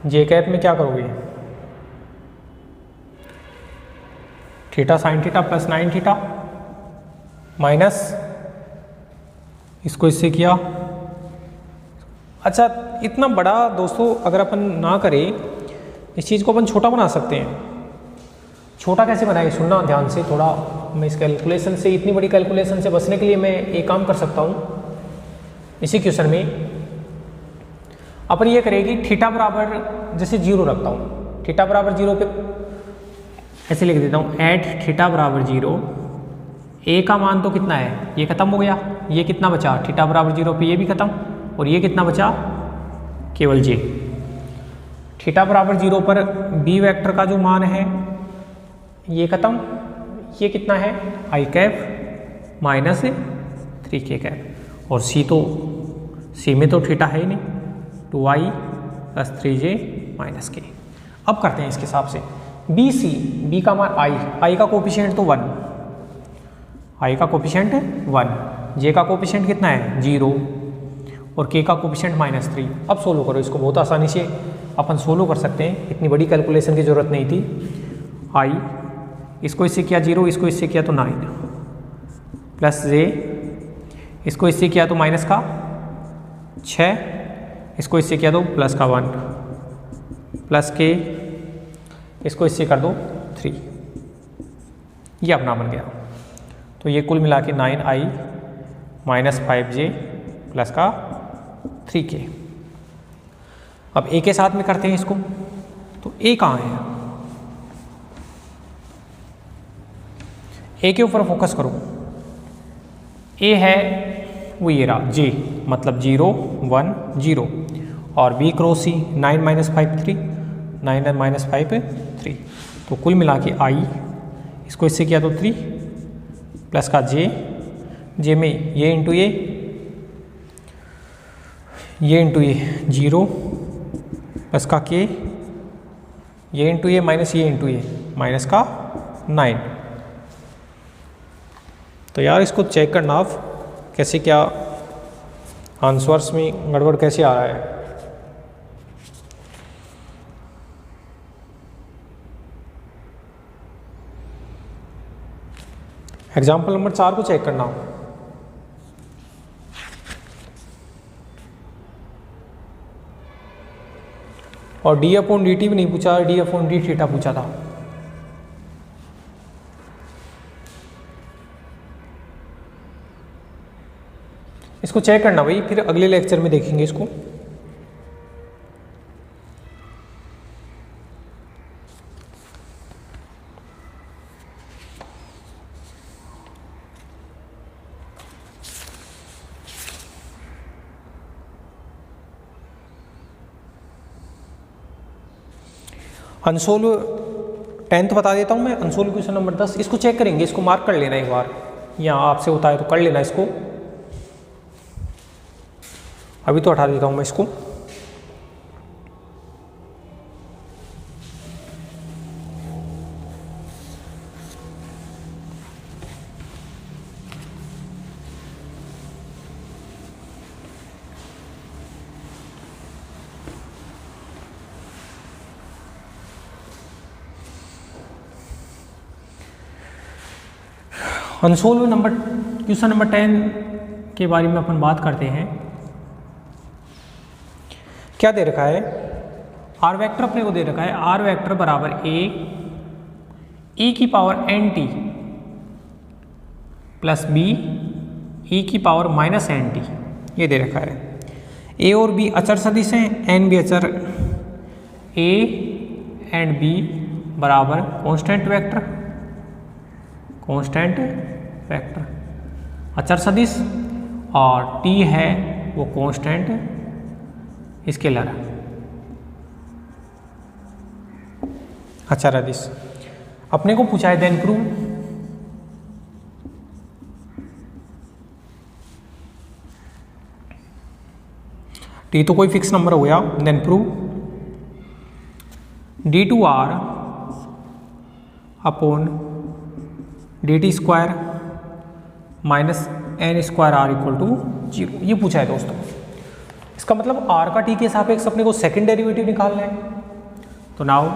जे कैप में क्या करोगे, theta sin theta plus 9 theta minus इसको इससे किया। अच्छा इतना बड़ा दोस्तों अगर अपन ना करें, इस चीज़ को अपन छोटा बना सकते हैं। छोटा कैसे बनाएंगे, सुनना ध्यान से थोड़ा। मैं इस कैलकुलेशन से, इतनी बड़ी कैलकुलेशन से बचने के लिए मैं एक काम कर सकता हूँ। इसी क्वेश्चन में अपन ये करेगी थीटा बराबर जैसे 0 रखता हूँ, थीटा बराबर 0 पे ऐसे लिख देता हूँ एट थीटा बराबर 0, ए का मान तो कितना है, ये खत्म हो गया, ये कितना बचा थीटा बराबर 0 पे ये भी खत्म, और ये कितना बचा केवल जे। थीटा बराबर 0 पर बी वेक्टर का जो मान है ये खत्म, ये कितना है आई कैप माइनस 3k कैप, और सी में तो थीटा है ही नहीं, 2i plus 3j minus k। अब करते हैं इसके हिसाब से बी का मान आई का कोफिशिएंट तो 1, आई का कोफिशिएंट 1, जे का कोफिशिएंट कितना है 0, और k का कोफिशिएंट -3। अब सोल्व करो इसको, बहुत आसानी से अपन सोल्व कर सकते हैं, इतनी बड़ी कैलकुलेशन की जरूरत नहीं थी। आई इसको इससे किया 0, इसको इससे किया तो 9, प्लस जे इसको इससे किया तो माइनस का 6, इसको इससे किया तो प्लस का 1, प्लस के इसको इससे कर दो 3, ये अपना बन गया। तो ये कुल मिला के 9i माइनस 5j प्लस का 3k। अब ए के साथ में करते हैं इसको, तो ए कहाँ है, ए के ऊपर फोकस करो, ए है वो ये रहा जे, मतलब 0 1 0, और बी क्रॉस सी 9 माइनस 5 3, 9 माइनस 5 3, तो कुल मिला के आई इसको इससे किया तो 3 प्लस का जे में ये इंटू ये इंटू ये 0 प्लस का के, ये इंटू ये इंटू ये माइनस का 9। तो यार इसको चेक करना आप कैसे, क्या आंसर्स में गड़बड़ कैसे आ रहा है। एग्जाम्पल नंबर 4 को चेक करना। और d/dt भी नहीं पूछा, d/d थीटा पूछा था। इसको चेक करना भाई, फिर अगले लेक्चर में देखेंगे इसको। अनसोल्व 10th बता देता हूँ मैं, अनसोल्व क्वेश्चन नंबर 10, इसको चेक करेंगे, इसको मार्क कर लेना एक बार, या आपसे होता है तो कर लेना इसको। अभी तो हटा देता हूँ मैं इसको। अनसोल्व नंबर क्वेश्चन नंबर 10 के बारे में अपन बात करते हैं। क्या दे रखा है, आर वेक्टर अपने को दे रखा है, आर वेक्टर बराबर ए ई की power n t plus b e की पावर माइनस एन टी, ये दे रखा है। ए और बी अचर सदिश हैं, एन भी अचर, ए एंड बी बराबर कांस्टेंट वेक्टर, कांस्टेंट वेक्टर अचर सदिश, और टी है वो कांस्टेंट स्केलर अचर सदिश। अपने को पूछा है देन प्रूव, टी तो कोई फिक्स नंबर हो गया, then prove d two r upon d t square minus n square r equal to 0, ये पूछा है दोस्तों। इसका मतलब आर का टी के सापेक्ष अपने को सेकंड डेरिवेटिव निकालना है, तो now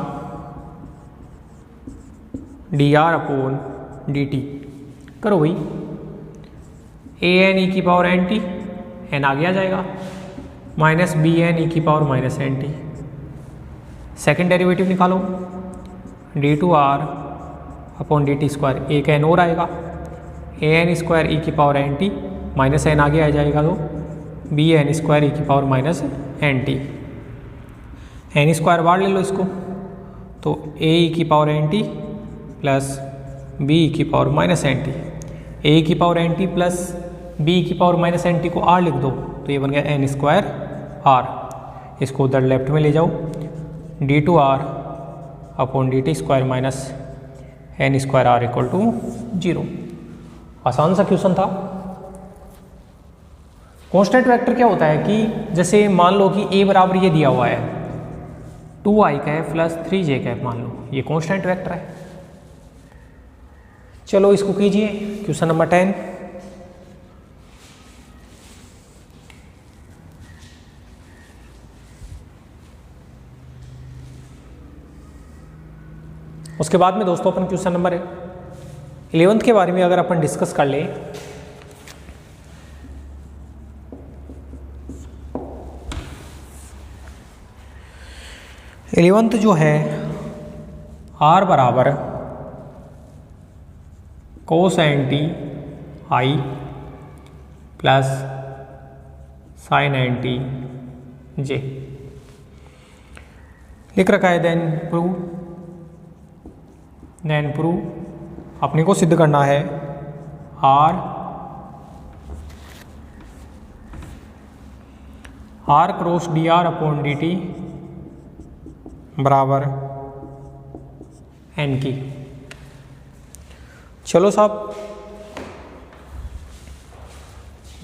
D r upon d T करो भाई, ए एन ई की पावर एन टी, एन आगे आ जाएगा, माइनस बी एन ई की power minus n t, second derivative निकालो, d two r upon d t square, एक एन और आएगा, ए एन स्क्वायर ई की power n t, minus n आगे आ जाएगा तो बी एन स्क्वायर ई की power minus n t, n square बाहर ले लो इसको, तो ए ई की power n t plus b की power minus n t, a की power n t plus b की पावर माइनस एन टी को आर लिख दो, तो ये बन गया एन स्क्वायर आर, इसको उधर लेफ्ट में ले जाओ, d two r upon d t square minus n square r equal to 0। आसान सा क्वेश्चन था। कांस्टेंट वेक्टर क्या होता है कि जैसे मान लो कि ए बराबर ये दिया हुआ है 2i cap plus 3j cap, मान लो ये कांस्टेंट वेक्टर है। चलो इसको कीजिए, क्वेश्चन नंबर 10। उसके बाद में दोस्तों अपन क्वेश्चन नंबर 11 के बारे में अगर अपन डिस्कस कर लें, इलेवंथ जो है आर बराबर cos n t i plus sine n t j लिख रखा है। देन प्रूव अपने को सिद्ध करना है r cross d r upon d t बराबर एन की। चलो साहब,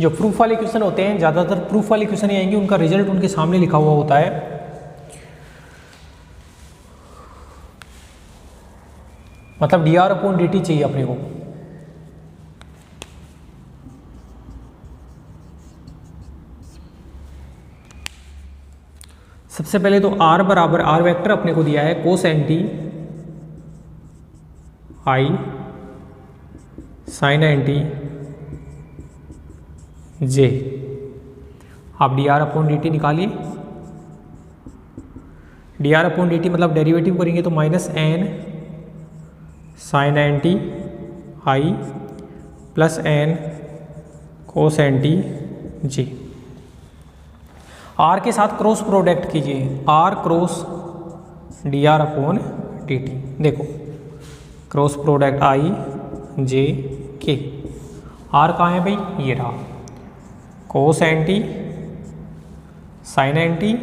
जो प्रूफ वाले क्वेश्चन होते हैं ज़्यादातर प्रूफ वाले क्वेश्चन ही आएंगे, उनका रिजल्ट उनके सामने लिखा हुआ होता है। मतलब D r upon d T चाहिए अपने को। सबसे पहले तो आर बराबर आर वेक्टर अपने को दिया है cos n t i sine n t j. आप d r upon d t निकालिए। D r upon d t मतलब डेरिवेटिव करेंगे तो minus n sine n t i plus n cos n t j. R के साथ cross product कीजिए, r cross d r upon d t. देखो cross product i j k. R कहाँ है भाई, ये रहा, cos n t sine n t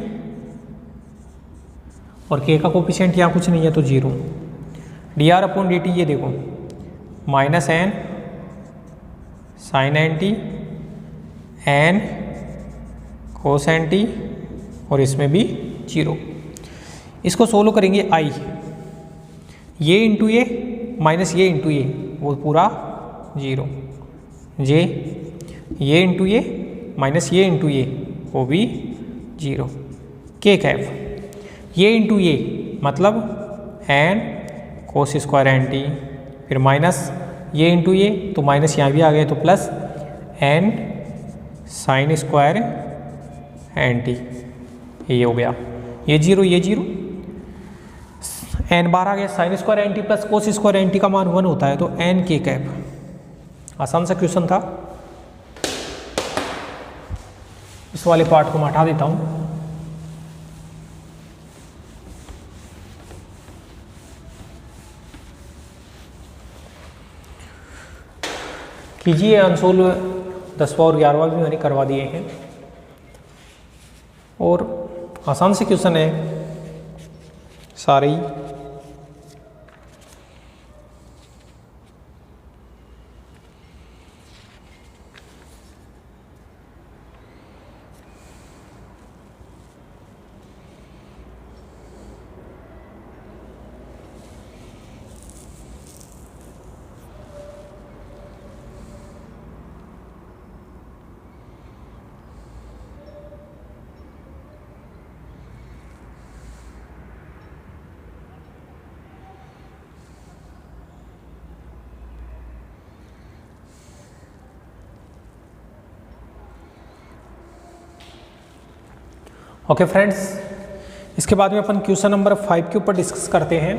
और के का कोफिशिएंट यहाँ कुछ नहीं है तो 0। D r upon d t ये देखो minus n sine n t n cos n t और इसमें भी 0। इसको सोल्व करेंगे आई, ये इंटू ये माइनस ये इंटू ये वो पूरा 0, जे ये इंटू ये माइनस ये इंटू ये वो भी 0, के कैप ये इंटू ये मतलब n cos square n t, फिर माइनस ये इंटू ये तो माइनस यहाँ भी आ गए तो plus n sine square n t, ये हो गया। ये जीरो ये जीरो, एन बार आ गया, sine square n t plus cos square n t का मान 1 होता है, तो एन के कैप। आसान सा क्वेश्चन था। इस वाले पार्ट को मैं हटा देता हूं। कीजिए आंसर 10वां और 11वां भी मैंने करवा दिए हैं, और आसान से क्वेश्चन है सारे ही। ओके फ्रेंड्स, इसके बाद में अपन क्वेश्चन नंबर 5 के ऊपर डिस्कस करते हैं।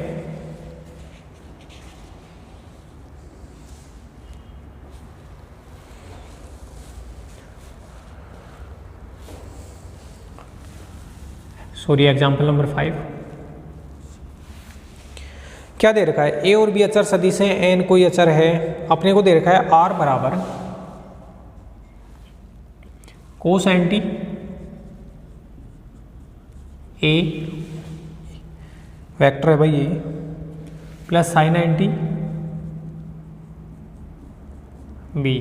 सॉरी, एग्जाम्पल नंबर 5 क्या दे रखा है? ए और बी अचर सदिश हैं, एन कोई अचर है। अपने को दे रखा है आर बराबर कोस एंटी ए वेक्टर है भाई ये, प्लस साइन एंटी बी।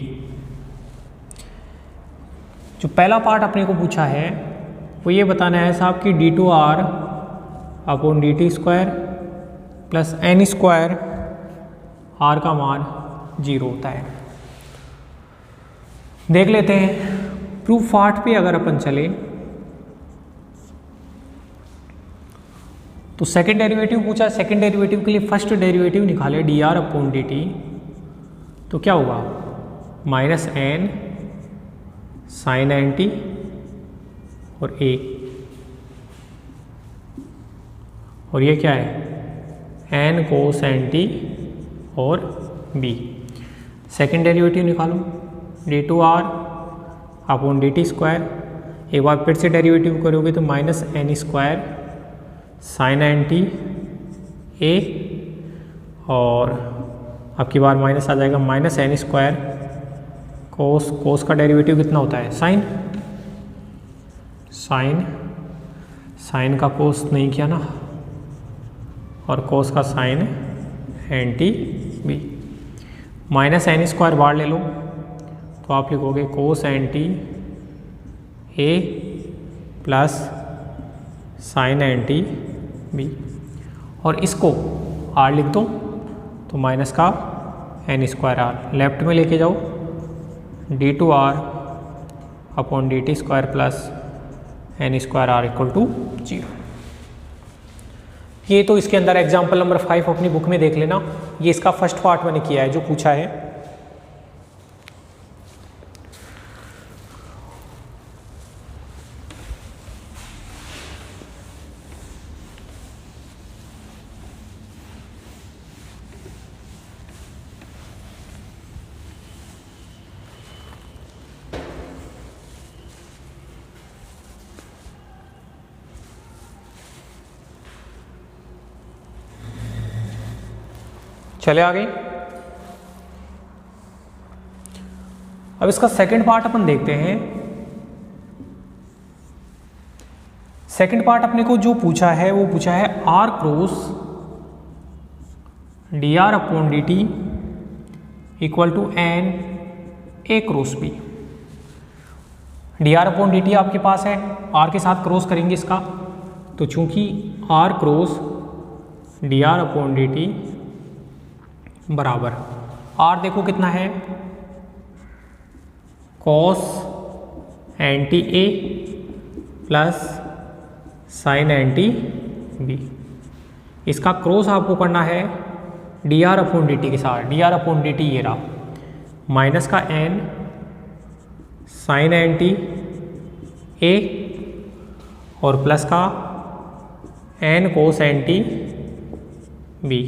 जो पहला पार्ट अपने को पूछा है वो ये बताना है साहब कि d two r upon d t square plus n square r का मान 0 होता है। देख लेते हैं प्रूफ पार्ट पे अगर अपन चले तो सेकंड डेरिवेटिव पूछा है। सेकंड डेरिवेटिव के लिए फर्स्ट डेरिवेटिव निकाले d r upon d t, तो क्या होगा? Minus n sine n t और ए, और ये क्या है? एन कोस एन टी और बी। सेकंड डेरिवेटिव निकालो d two r upon d t square, एक बार फिर से डेरिवेटिव करोगे तो minus n square sine n t a, और अब की बार माइनस आ जाएगा minus n square cos, cos का डेरिवेटिव कितना होता है? साइन, साइन साइन का कोस नहीं किया ना, और कोस का sine n t b. Minus n square बाहर ले लो तो आप लिखोगे cos n t a plus sine n t b, और इसको आर लिख दो तो माइनस का एन स्क्वायर आर। लेफ्ट में लेके जाओ d two r upon d t square plus n square r equal to 0। ये तो इसके अंदर एग्जाम्पल नंबर 5 अपनी बुक में देख लेना, ये इसका फर्स्ट पार्ट मैंने किया है जो पूछा है। चले आ गई। अब इसका सेकंड पार्ट अपन देखते हैं। सेकंड पार्ट अपने को जो पूछा है वो पूछा है r cross d r upon d t equal to n a cross b. D r upon d t आपके पास है, आर के साथ क्रॉस करेंगे इसका, तो चूंकि r cross d r upon d t बराबर आर देखो कितना है? Cos n t a plus sine n t b. इसका क्रॉस आपको करना है d r upon d t के साथ। D r upon d t ये रहा, माइनस का n sine n t a और प्लस का n cos n t b.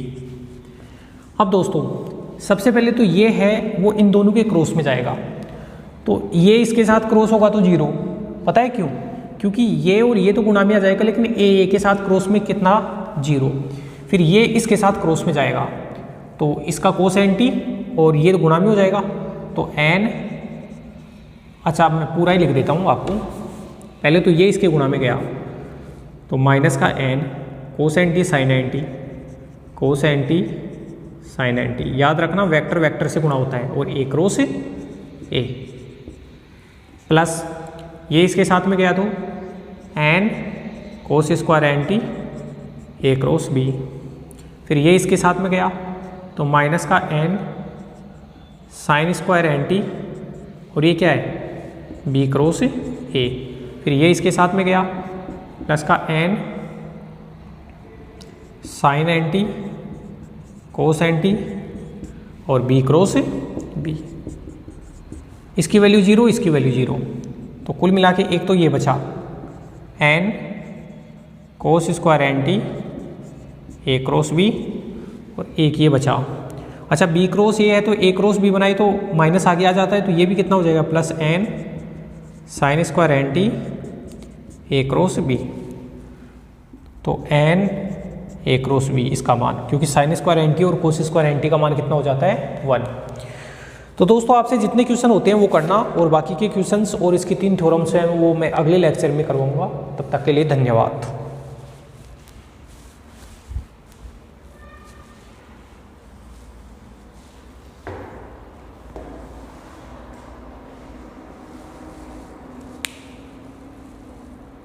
अब दोस्तों सबसे पहले तो ये है वो इन दोनों के क्रॉस में जाएगा, तो ये इसके साथ क्रॉस होगा तो 0। पता है क्यों? क्योंकि ये और ये तो गुणा में आ जाएगा, लेकिन ए के साथ क्रॉस में कितना 0। फिर ये इसके साथ क्रॉस में जाएगा तो इसका कोस एन टी और ये तो गुणा में हो जाएगा तो एन। अच्छा अब मैं पूरा ही लिख देता हूँ आपको। पहले तो ये इसके गुणा में गया तो माइनस का n cos n t sine n t, cos n t sine n t. याद रखना वेक्टर वेक्टर से गुणा होता है और ए क्रॉस ए, प्लस ये इसके साथ में गया तो n cos square n t a cross b. फिर ये इसके साथ में गया तो माइनस का n sine square n t और ये क्या है बी क्रॉस ए। फिर ये इसके साथ में गया प्लस का n sine n t cos n t और बी क्रॉस बी। इसकी वैल्यू 0, इसकी वैल्यू 0, तो कुल मिला के एक तो ये बचा n cos square n t a cross b और एक ये बचा। अच्छा बी क्रॉस ये है तो ए क्रॉस बी बनाई तो माइनस आगे आ जाता है, तो ये भी कितना हो जाएगा plus n sine square n t a cross b. तो एन ए क्रॉस बी इसका मान, क्योंकि साइन स्क्वायर एन टी और कोस स्क्वायर एन टी का मान कितना हो जाता है 1। तो दोस्तों आपसे जितने क्वेश्चन होते हैं वो करना, और बाकी के क्वेश्चंस और इसकी 3 थ्योरम्स हैं वो मैं अगले लेक्चर में करवाऊंगा। तब तक के लिए धन्यवाद।